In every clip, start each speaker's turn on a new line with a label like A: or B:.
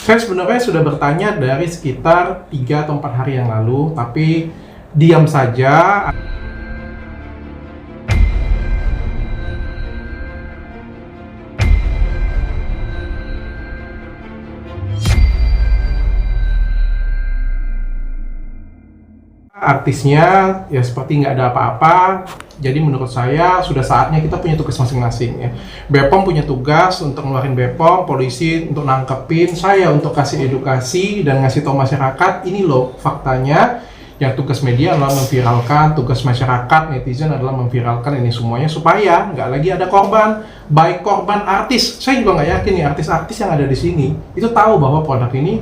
A: Saya sebenarnya sudah bertanya dari sekitar 3 atau 4 hari yang lalu, tapi diam saja. Artisnya ya seperti nggak ada apa-apa. Jadi menurut saya sudah saatnya kita punya tugas masing-masing ya. BPOM punya tugas untuk ngeluarin BPOM, polisi untuk nangkepin, saya untuk kasih edukasi dan ngasih tahu masyarakat ini loh faktanya. Yang tugas media adalah memviralkan, tugas masyarakat netizen adalah memviralkan ini semuanya supaya nggak lagi ada korban, baik korban artis. Saya juga nggak yakin nih artis-artis yang ada di sini itu tahu bahwa produk ini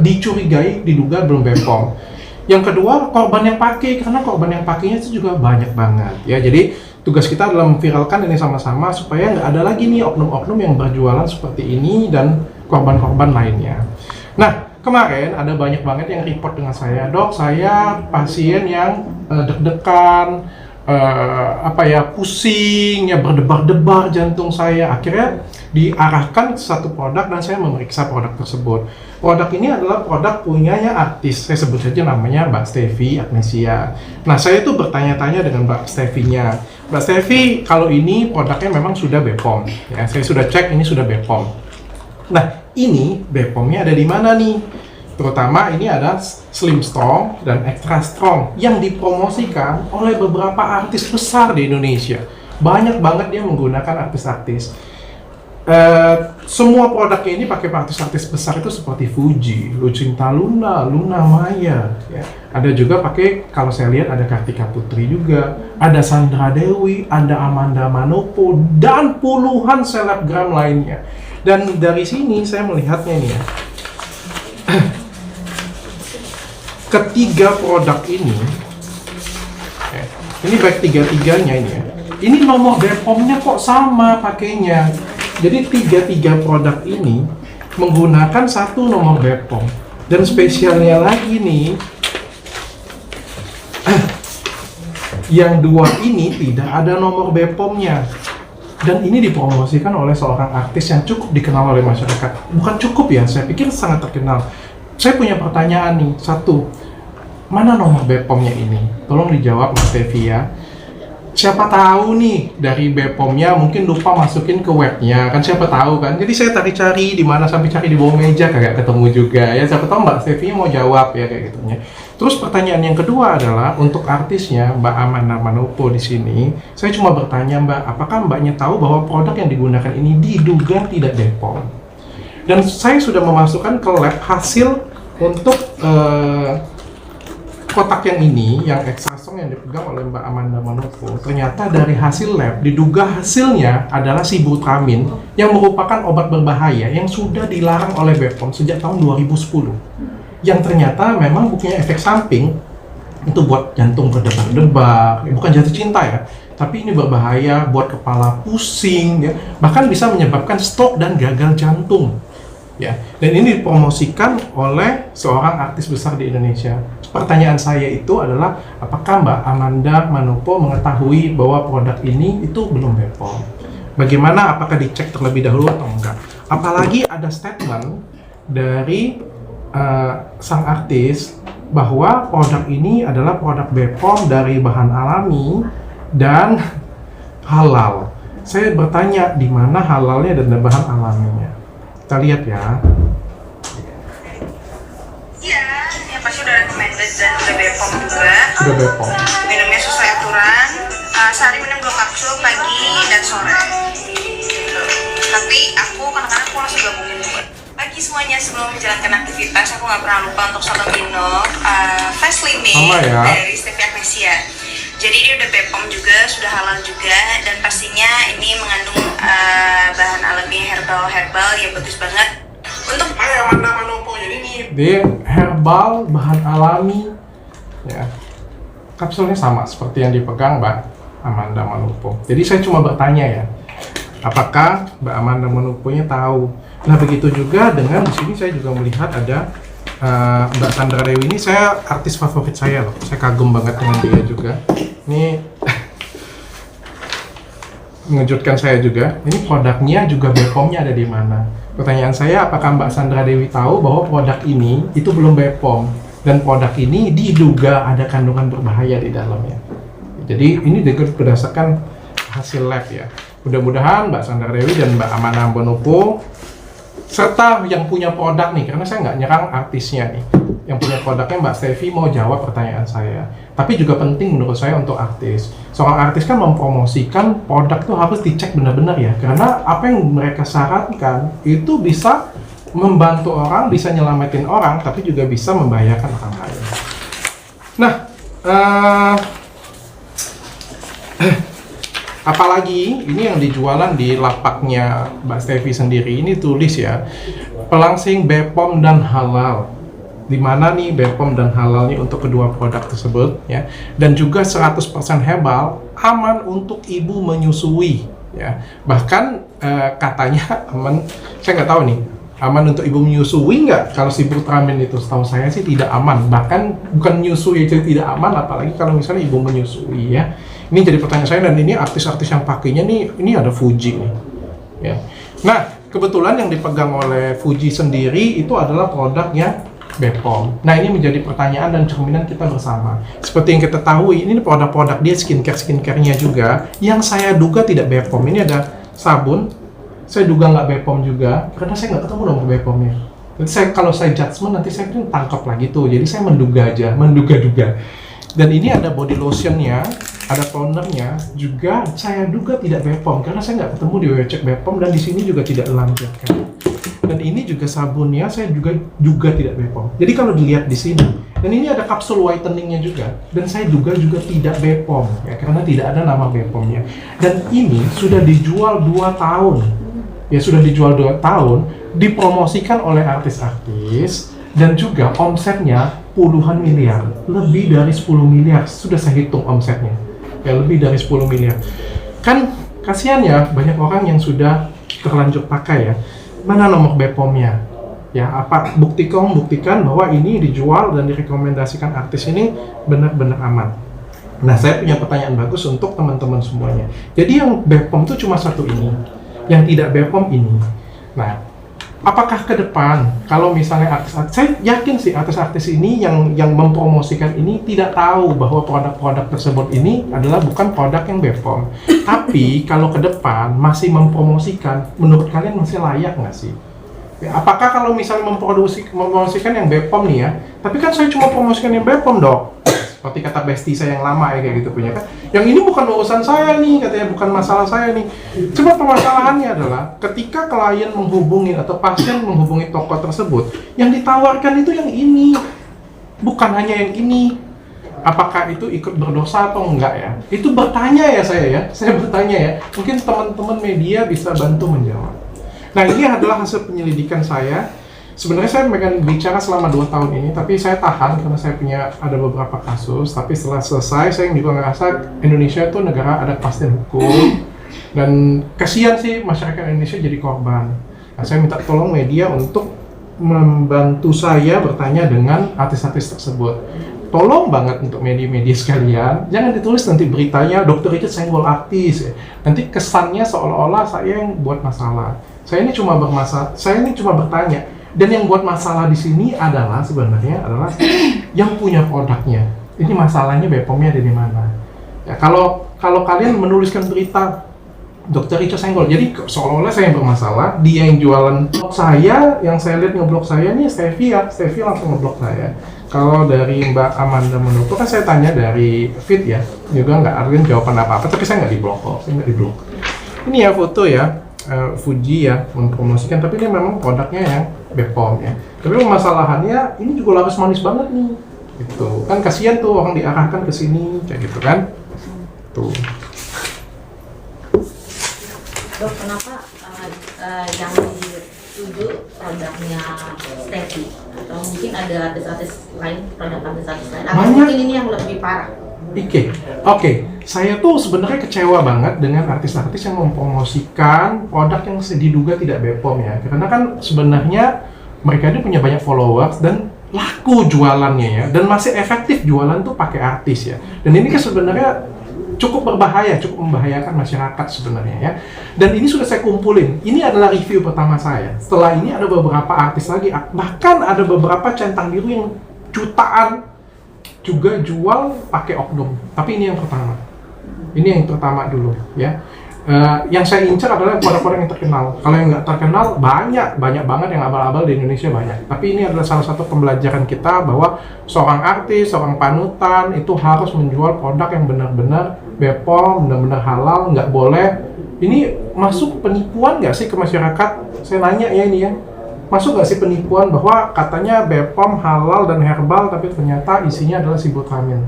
A: dicurigai, diduga belum BPOM. Yang kedua, korban yang pakai, karena korban yang pakainya itu juga banyak banget ya. Jadi tugas kita adalah memviralkan ini sama-sama supaya nggak ada lagi nih oknum-oknum yang berjualan seperti ini dan korban-korban lainnya. Nah, kemarin ada banyak banget yang report dengan saya, dok, saya pasien yang deg-degan, pusing, ya berdebar-debar jantung saya. Akhirnya diarahkan ke satu produk dan saya memeriksa produk tersebut. Produk ini adalah produk punyanya artis, saya sebut saja namanya Mbak Stevi Agnesia. Nah, saya tuh bertanya-tanya dengan Mbak Stevinya. Mbak Stevi, kalau ini produknya memang sudah BPOM, ya saya sudah cek ini sudah BPOM. Nah, ini BPOM-nya ada di mana nih? Terutama ini ada Slim Strong dan Extra Strong yang dipromosikan oleh beberapa artis besar di Indonesia. Banyak banget dia menggunakan artis-artis. Semua produknya ini pakai artis-artis besar itu seperti Fuji, Lucinta Luna, Luna Maya, ya. Ada juga pakai, kalau saya lihat ada Kartika Putri juga, ada Sandra Dewi, ada Amanda Manopo, dan puluhan selebgram lainnya. Dan dari sini saya melihatnya nih ya, ketiga produk ini baik tiga-tiganya ini ya, ini nomor BPOM-nya kok sama pakainya. Jadi tiga produk ini menggunakan satu nomor BPOM. Dan spesialnya lagi nih, yang dua ini tidak ada nomor BPOM-nya. Dan ini dipromosikan oleh seorang artis yang cukup dikenal oleh masyarakat. Bukan cukup ya, saya pikir sangat terkenal. Saya punya pertanyaan nih, satu, mana nomor BPOM-nya ini? Tolong dijawab Mas Stevi ya. Siapa tahu nih dari BPOM-nya mungkin lupa masukin ke webnya, kan siapa tahu kan. Jadi saya cari di mana, sampai cari di bawah meja kagak ketemu juga ya. Siapa tahu Mbak Stevi mau jawab ya kayak gitunya. Terus pertanyaan yang kedua adalah untuk artisnya Mbak Amanda Manopo di sini. Saya cuma bertanya Mbak, apakah Mbaknya tahu bahwa produk yang digunakan ini diduga tidak BPOM? Dan saya sudah memasukkan ke lab hasil untuk kotak yang ini, yang Extra Strong yang dipegang oleh Mbak Amanda Manopo, ternyata dari hasil lab diduga hasilnya adalah sibutramine yang merupakan obat berbahaya yang sudah dilarang oleh BPOM sejak tahun 2010. Yang ternyata memang punya efek samping itu buat jantung berdebar-debar, bukan jatuh cinta ya, tapi ini berbahaya buat kepala pusing ya, bahkan bisa menyebabkan stroke dan gagal jantung. Ya, dan ini dipromosikan oleh seorang artis besar di Indonesia. Pertanyaan saya itu adalah, apakah Mbak Amanda Manopo mengetahui bahwa produk ini itu belum BPOM? Bagaimana, apakah dicek terlebih dahulu atau enggak? Apalagi ada statement dari sang artis bahwa produk ini adalah produk BPOM dari bahan alami dan halal. Saya bertanya, di mana halalnya dan bahan alaminya? Kita lihat ya.
B: Iya, yang pasti udah recommended dan udah BPOM juga.
A: Sudah BPOM.
B: Minumnya sesuai aturan. Sehari minum 2 kapsul pagi dan sore. Gitu. Tapi aku kadang-kadang aku langsung gabungin juga. Pagi semuanya sebelum menjalankan aktivitas, aku nggak pernah lupa untuk selalu minum Fast Limit
A: ya?
B: dari Stevi Agnesia. Jadi ini udah BPOM juga, sudah halal juga, dan pastinya ini mengandung bahan alami herbal yang bagus banget untuk
A: Amanda Manopo. Jadi ini dia herbal, bahan alami ya. Kapsulnya sama seperti yang dipegang Mbak Amanda Manopo. Jadi saya cuma bertanya ya, apakah Mbak Amanda Manopo-nya tahu? Nah, begitu juga dengan di sini saya juga melihat ada Mbak Sandra Dewi. Ini saya artis favorit saya loh. Saya kagum banget dengan dia juga. Ini mengejutkan saya juga. Ini produknya juga BPOM-nya ada di mana? Pertanyaan saya, apakah Mbak Sandra Dewi tahu bahwa produk ini itu belum BPOM dan produk ini diduga ada kandungan berbahaya di dalamnya. Jadi ini berdasarkan hasil lab ya. Mudah-mudahan Mbak Sandra Dewi dan Mbak Amanda Mbonopo serta yang punya produk nih, karena saya nggak nyerang artisnya nih, yang punya produknya Mbak Stevi mau jawab pertanyaan saya. Tapi juga penting menurut saya untuk artis. Seorang artis kan mempromosikan produk tuh harus dicek benar-benar ya, karena apa yang mereka syaratkan itu bisa membantu orang, bisa nyelamatin orang, tapi juga bisa membahayakan orang lain. Nah, apalagi ini yang dijualan di lapaknya Mbak Stevi sendiri, ini tulis ya, pelangsing BPOM dan halal. Di mana nih BPOM dan halal nih untuk kedua produk tersebut ya, dan juga 100% herbal, aman untuk ibu menyusui ya. Bahkan katanya aman, saya nggak tahu nih, aman untuk ibu menyusui nggak? Kalau Sibutramine itu setahu saya sih tidak aman, bahkan bukan menyusui itu tidak aman, apalagi kalau misalnya ibu menyusui ya. Ini jadi pertanyaan saya, dan ini artis-artis yang pakainya nih, ini ada Fuji nih ya. Nah, kebetulan yang dipegang oleh Fuji sendiri itu adalah produknya BPOM. Nah, ini menjadi pertanyaan dan cerminan kita bersama. Seperti yang kita tahu, ini produk-produk dia skincare-nya juga, yang saya duga tidak BPOM. Ini ada sabun, saya duga nggak BPOM juga, karena saya nggak ketemu nomor BPOM-nya. Nanti kalau saya judgement, nanti saya pun tangkap lagi tuh. Jadi saya menduga aja, menduga-duga. Dan ini ada body lotionnya, ada tonernya, juga saya duga tidak BPOM, karena saya nggak ketemu di website BPOM, dan di sini juga tidak dilampirkan. Dan ini juga sabunnya saya juga tidak BPOM. Jadi kalau dilihat di sini, dan ini ada kapsul whiteningnya juga, dan saya duga juga tidak BPOM ya, karena tidak ada nama BPOM-nya. Dan ini sudah dijual 2 tahun. Ya, sudah dijual 2 tahun, dipromosikan oleh artis-artis, dan juga omsetnya puluhan miliar, lebih dari 10 miliar, sudah saya hitung omsetnya. Ya, lebih dari 10 miliar. Kan kasihan ya, banyak orang yang sudah terlanjur pakai ya. Mana nomor BPOM-nya? Ya, apa buktikan bahwa ini dijual dan direkomendasikan artis ini benar-benar aman. Nah, saya punya pertanyaan bagus untuk teman-teman semuanya. Jadi yang BPOM itu cuma satu ini, yang tidak BPOM ini. Nah, apakah ke depan kalau misalnya artis-artis, saya yakin sih artis-artis ini yang mempromosikan ini tidak tahu bahwa produk-produk tersebut ini adalah bukan produk yang BPOM. Tapi kalau ke depan masih mempromosikan, menurut kalian masih layak nggak sih? Ya, apakah kalau misalnya mempromosikan yang BPOM nih ya, tapi kan saya cuma promosikan yang BPOM dong. Seperti kata bestie saya yang lama ya, kayak gitu punya kan. Yang ini bukan urusan saya nih, katanya bukan masalah saya nih. Cuma permasalahannya adalah ketika klien menghubungi atau pasien menghubungi toko tersebut, yang ditawarkan itu yang ini, bukan hanya yang ini. Apakah itu ikut berdosa atau enggak ya? Itu bertanya ya saya bertanya ya. Mungkin teman-teman media bisa bantu menjawab. Nah, ini adalah hasil penyelidikan saya. Sebenarnya saya pengen bicara selama 2 tahun ini, tapi saya tahan karena saya punya ada beberapa kasus. Tapi setelah selesai, saya juga ngerasa Indonesia itu negara ada kepastian hukum, dan kasihan sih masyarakat Indonesia jadi korban. Nah, saya minta tolong media untuk membantu saya bertanya dengan artis-artis tersebut. Tolong banget untuk media-media sekalian, jangan ditulis nanti beritanya Dr. Richard senggol artis ya. Nanti kesannya seolah-olah saya yang buat masalah. Saya ini cuma bertanya. Dan yang buat masalah di sini adalah sebenarnya yang punya produknya. Ini masalahnya BPOM-nya ada di mana? Ya, kalau kalian menuliskan berita Dr. Richard senggol, jadi seolah-olah saya yang bermasalah, dia yang jualan blog saya, yang saya lihat ngeblok saya nih Stevi langsung ngeblok saya. Kalau dari Mbak Amanda Mbonopo kan saya tanya dari feed ya, juga nggak ada jawaban apa-apa, tapi saya nggak diblok kok, saya nggak diblok. Ini ya foto ya. Fuji ya mempromosikan, tapi ini memang produknya yang BPOM ya. Tapi permasalahannya ini juga laris manis banget nih. Gitu. Kan kasihan tuh orang diarahkan ke sini kayak gitu kan. Tuh.
C: Dok, kenapa yang dituju produknya Stevi? Atau mungkin ada artis-artis lain, produk artis-artis lain? Atau mungkin ini yang lebih parah?
A: Oke. Saya tuh sebenarnya kecewa banget dengan artis-artis yang mempromosikan produk yang diduga tidak BPOM ya. Karena kan sebenarnya mereka ini punya banyak followers dan laku jualannya ya, dan masih efektif jualan tuh pakai artis ya. Dan ini kan sebenarnya cukup berbahaya, cukup membahayakan masyarakat sebenarnya ya. Dan ini sudah saya kumpulin. Ini adalah review pertama saya. Setelah ini ada beberapa artis lagi, bahkan ada beberapa centang biru yang jutaan juga jual pakai oknum. Tapi ini yang pertama. Ini yang pertama dulu ya. Yang saya incar adalah produk-produk yang terkenal. Kalau yang nggak terkenal banyak banget yang abal-abal di Indonesia banyak. Tapi ini adalah salah satu pembelajaran kita bahwa seorang artis, seorang panutan itu harus menjual produk yang benar-benar BPOM, benar-benar halal, nggak boleh. Ini masuk penipuan nggak sih ke masyarakat? Saya nanya ya ini ya. Masuk nggak sih penipuan bahwa katanya BPOM halal dan herbal tapi ternyata isinya adalah sibutramine?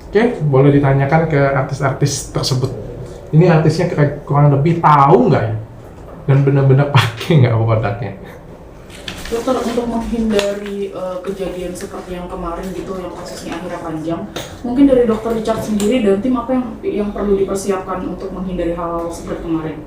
A: Oke, boleh ditanyakan ke artis-artis tersebut. Ini artisnya kurang lebih tahu nggak ya? Dan benar-benar pakai nggak produknya?
D: Dokter, untuk menghindari kejadian seperti yang kemarin gitu, yang prosesnya akhirnya panjang, mungkin dari Dokter Richard sendiri dan tim apa yang perlu dipersiapkan untuk menghindari hal seperti kemarin?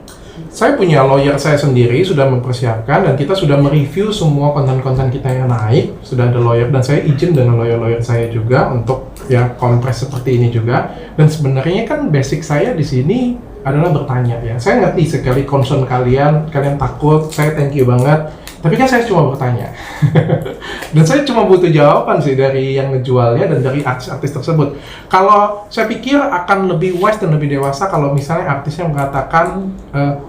A: Saya punya lawyer saya sendiri sudah mempersiapkan dan kita sudah mereview semua konten-konten kita yang naik. Sudah ada lawyer dan saya izin dengan lawyer-lawyer saya juga untuk ya kompres seperti ini juga. Dan sebenarnya kan basic saya di sini adalah bertanya ya. Saya ngerti sekali concern kalian takut, saya thank you banget. Tapi kan saya cuma bertanya. Dan saya cuma butuh jawaban sih dari yang ngejualnya dan dari artis-artis tersebut. Kalau saya pikir akan lebih wise dan lebih dewasa kalau misalnya artisnya mengatakan,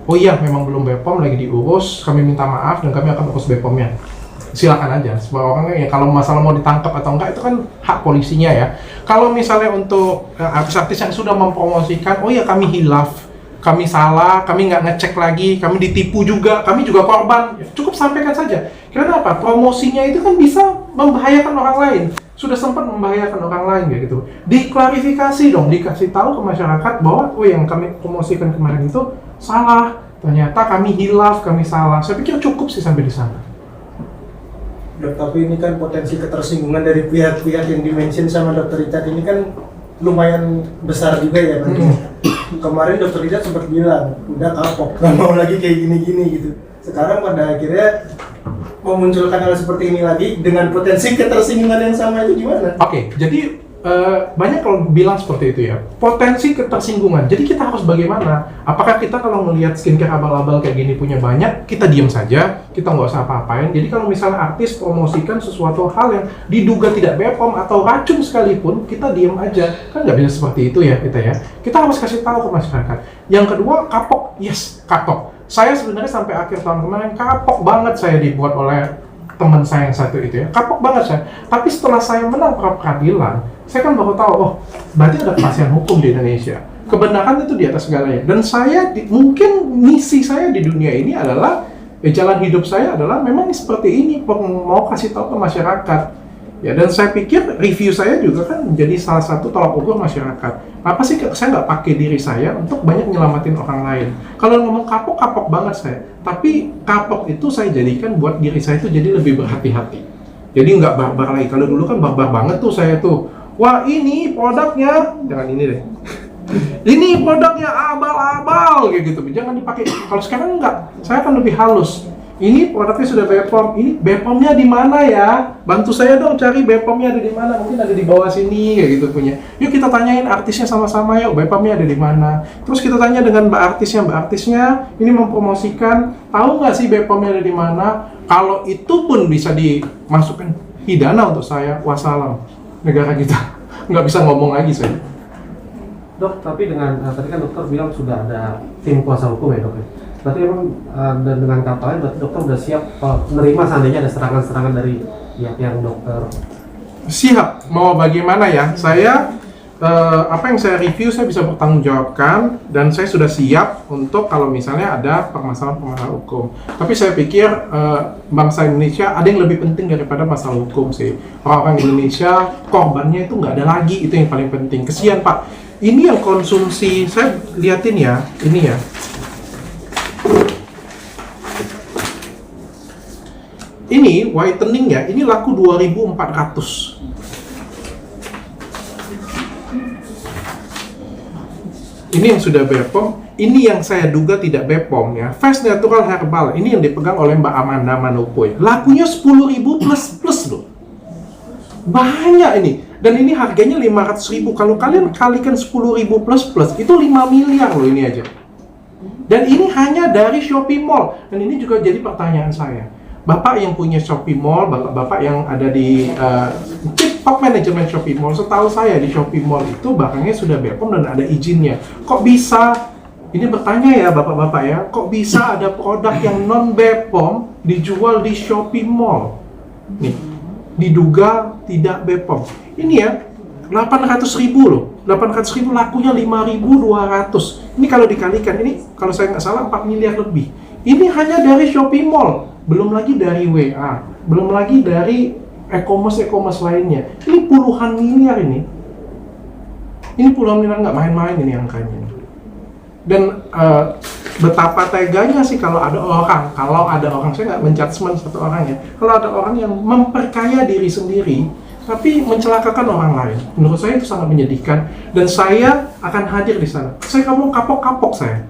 A: oh iya memang belum BPOM lagi diurus, kami minta maaf dan kami akan urus BPOM-nya. Silakan aja, semua orang ya kalau masalah mau ditangkap atau enggak itu kan hak polisinya ya. Kalau misalnya untuk artis-artis yang sudah mempromosikan, oh ya kami hilaf, kami salah, kami nggak ngecek lagi, kami ditipu juga, kami juga korban. Cukup sampaikan saja. Karena apa? Promosinya itu kan bisa membahayakan orang lain. Sudah sempat membahayakan orang lain ya gitu. Diklarifikasi dong, dikasih tahu ke masyarakat bahwa oh yang kami promosikan kemarin itu salah. Ternyata kami hilaf, kami salah. Saya pikir cukup sih sampai di sana.
E: Dok, tapi ini kan potensi ketersinggungan dari pihak-pihak yang dimention sama Dr. Richard ini kan lumayan besar juga ya nanti. Kemarin Dr. Richard sempat bilang, udah kapok, nggak mau lagi kayak gini-gini gitu. Sekarang pada akhirnya memunculkan hal seperti ini lagi dengan potensi ketersinggungan yang sama itu gimana?
A: Oke, jadi banyak kalau bilang seperti itu ya, potensi ketersinggungan. Jadi kita harus bagaimana? Apakah kita kalau melihat skincare abal-abal kayak gini punya banyak, kita diam saja, kita nggak usah apa-apain. Jadi kalau misalnya artis promosikan sesuatu hal yang diduga tidak BPOM atau racun sekalipun, kita diam aja. Kan nggak bisa seperti itu ya kita ya. Kita harus kasih tahu ke masyarakat. Yang kedua, kapok. Yes, kapok. Saya sebenarnya sampai akhir tahun kemarin kapok banget saya dibuat oleh teman saya yang satu itu ya. Kapok banget saya. Tapi setelah saya menang pra peradilan, saya kan baru tahu, oh berarti ada kepastian hukum di Indonesia. Kebenaran itu di atas segalanya. Dan saya, mungkin misi saya di dunia ini adalah, jalan hidup saya adalah memang seperti ini, mau kasih tahu ke masyarakat. Ya, dan saya pikir review saya juga kan menjadi salah satu tolak ukur masyarakat. Apa sih saya nggak pakai diri saya untuk banyak nyelamatin orang lain. Kalau ngomong kapok, kapok banget saya. Tapi kapok itu saya jadikan buat diri saya itu jadi lebih berhati-hati. Jadi nggak barbar lagi. Kalau dulu kan barbar banget tuh saya tuh. Wah ini produknya, jangan ini deh. Ini produknya abal-abal kayak gitu. Jangan dipakai. Kalau sekarang enggak, saya akan lebih halus. Ini produknya sudah BPOM. Ini BPOM-nya di mana ya? Bantu saya dong cari BPOM-nya ada di mana. Mungkin ada di bawah sini kayak gitu punya. Yuk kita tanyain artisnya sama-sama yuk. BPOM-nya ada di mana? Terus kita tanya dengan mbak artisnya ini mempromosikan. Tahu nggak sih BPOM-nya ada di mana? Kalau itu pun bisa dimasukkan pidana untuk saya. Wassalam. Negara kita nggak bisa ngomong lagi saya.
F: Dok, tapi dengan tadi kan dokter bilang sudah ada tim kuasa hukum ya dok. Berarti emang dan dengan kata lain berarti dokter udah siap menerima seandainya ada serangan-serangan dari pihak yang dokter.
A: Siap, mau bagaimana ya? Saya apa yang saya review saya bisa bertanggungjawabkan dan saya sudah siap untuk kalau misalnya ada permasalahan hukum. Tapi saya pikir bangsa Indonesia ada yang lebih penting daripada masalah hukum sih. Orang-orang Indonesia korbannya itu nggak ada lagi, itu yang paling penting. Kesian Pak, ini yang konsumsi, saya liatin ya, ini ya. Ini whitening ya, ini laku 2.400. Ini yang sudah BPOM, ini yang saya duga tidak BPOM ya. Fast Natural Herbal, ini yang dipegang oleh Mbak Amanda Manopo ya. Lakunya 10.000 plus loh. Banyak ini. Dan ini harganya 500.000. Kalau kalian kalikan 10.000 plus itu 5 miliar loh ini aja. Dan ini hanya dari Shopee Mall. Dan ini juga jadi pertanyaan saya. Bapak yang punya Shopee Mall, bapak yang ada di top manajemen Shopee Mall, setahu saya di Shopee Mall itu barangnya sudah BPOM dan ada izinnya. Kok bisa? Ini bertanya ya bapak-bapak ya, kok bisa ada produk yang non BPOM dijual di Shopee Mall? Nih, diduga tidak BPOM. Ini ya, 800.000 loh. 800.000 lakunya 5.200. Ini kalau dikalikan, ini kalau saya nggak salah 4 miliar lebih. Ini hanya dari Shopee Mall. Belum lagi dari WA, belum lagi dari e-commerce lainnya. Ini puluhan miliar ini. Ini puluhan miliar, nggak main-main ini angkanya. Dan betapa teganya sih kalau ada orang, saya nggak menjudgment satu orang ya. Kalau ada orang yang memperkaya diri sendiri, tapi mencelakakan orang lain. Menurut saya itu sangat menyedihkan. Dan saya akan hadir di sana. Saya kamu kapok saya.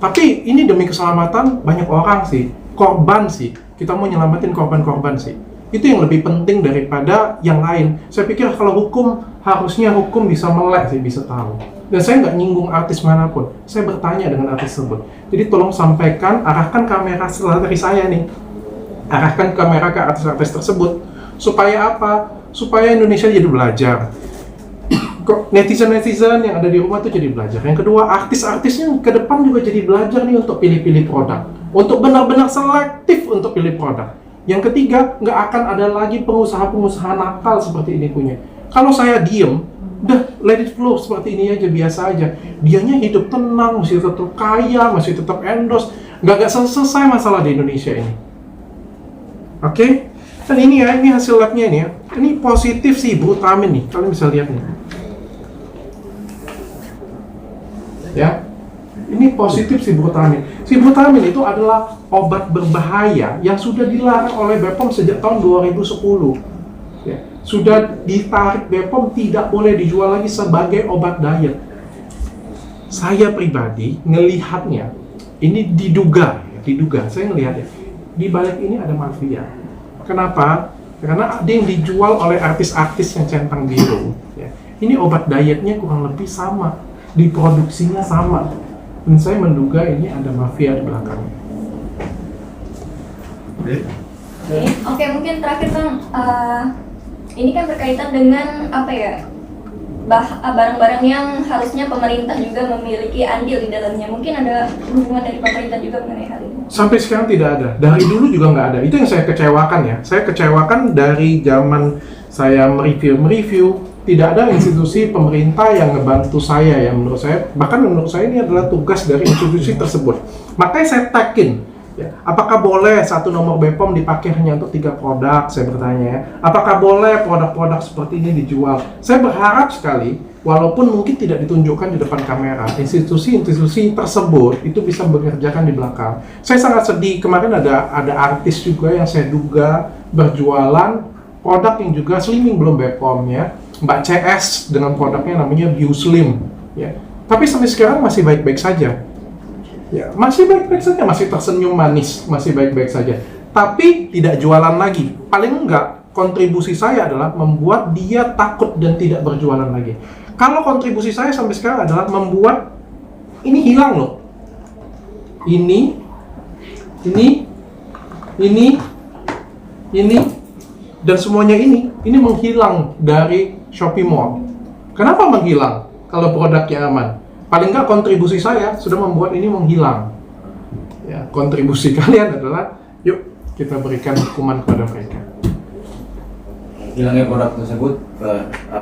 A: Tapi ini demi keselamatan banyak orang sih. Korban sih, kita mau nyelamatin korban-korban sih. Itu yang lebih penting daripada yang lain. Saya pikir kalau hukum, harusnya hukum bisa melek sih, bisa tahu. Dan saya nggak nyinggung artis manapun, saya bertanya dengan artis tersebut. Jadi tolong sampaikan, arahkan kamera setelah dari saya nih. Arahkan kamera ke artis-artis tersebut. Supaya apa? Supaya Indonesia jadi belajar. Kok netizen-netizen yang ada di rumah tuh jadi belajar. Yang kedua, artis-artisnya ke depan juga jadi belajar nih untuk pilih-pilih produk. Untuk benar-benar selektif untuk pilih produk. Yang ketiga, nggak akan ada lagi pengusaha-pengusaha nakal seperti ini punya. Kalau saya diem, udah let it flow seperti ini aja, biasa aja. Dianya hidup tenang, masih tetap kaya, masih tetap endorse. Nggak selesai masalah di Indonesia ini. Oke? Dan ini ya, ini hasil labnya ini ya. Ini positif sih, Ibutamin nih. Kalian bisa lihat nih. Ya. Ini positif Sibutamin. Sibutamin itu adalah obat berbahaya yang sudah dilarang oleh BPOM sejak tahun 2010. Ya, sudah ditarik BPOM tidak boleh dijual lagi sebagai obat diet. Saya pribadi ngelihatnya, ini diduga, saya ngelihatnya, di balik ini ada mafia. Kenapa? Karena ada yang dijual oleh artis-artis yang centang biru. Ya. Ini obat dietnya kurang lebih sama, diproduksinya sama. Dan saya menduga ini ada mafia di belakangnya.
G: Oke, mungkin terakhir Kang, ini kan berkaitan dengan apa ya, barang-barang yang harusnya pemerintah juga memiliki andil di dalamnya. Mungkin ada hubungan dari pemerintah juga mengenai hal ini?
A: Sampai sekarang tidak ada. Dari dulu juga nggak ada. Itu yang saya kecewakan ya. Saya kecewakan dari zaman saya mereview. Tidak ada institusi pemerintah yang ngebantu saya ya menurut saya. Bahkan menurut saya ini adalah tugas dari institusi tersebut. Makanya saya tagin. Ya, apakah boleh satu nomor BPOM dipakai hanya untuk 3 produk? Saya bertanya ya. Apakah boleh produk-produk seperti ini dijual? Saya berharap sekali, walaupun mungkin tidak ditunjukkan di depan kamera, institusi-institusi tersebut itu bisa mengerjakan di belakang. Saya sangat sedih, kemarin ada artis juga yang saya duga berjualan produk yang juga slimming belum BPOM ya. Mbak CS dengan produknya namanya Bioslim ya. Tapi sampai sekarang masih baik-baik saja. Ya, masih baik-baik saja, masih tersenyum manis, masih baik-baik saja. Tapi tidak jualan lagi. Paling enggak kontribusi saya adalah membuat dia takut dan tidak berjualan lagi. Kalau kontribusi saya sampai sekarang adalah membuat ini hilang loh. Ini dan semuanya ini menghilang dari Shopee Mall. Kenapa menghilang kalau produknya aman? Paling nggak kontribusi saya sudah membuat ini menghilang. Ya, kontribusi kalian adalah, yuk kita berikan hukuman kepada mereka.
H: Hilangnya produk tersebut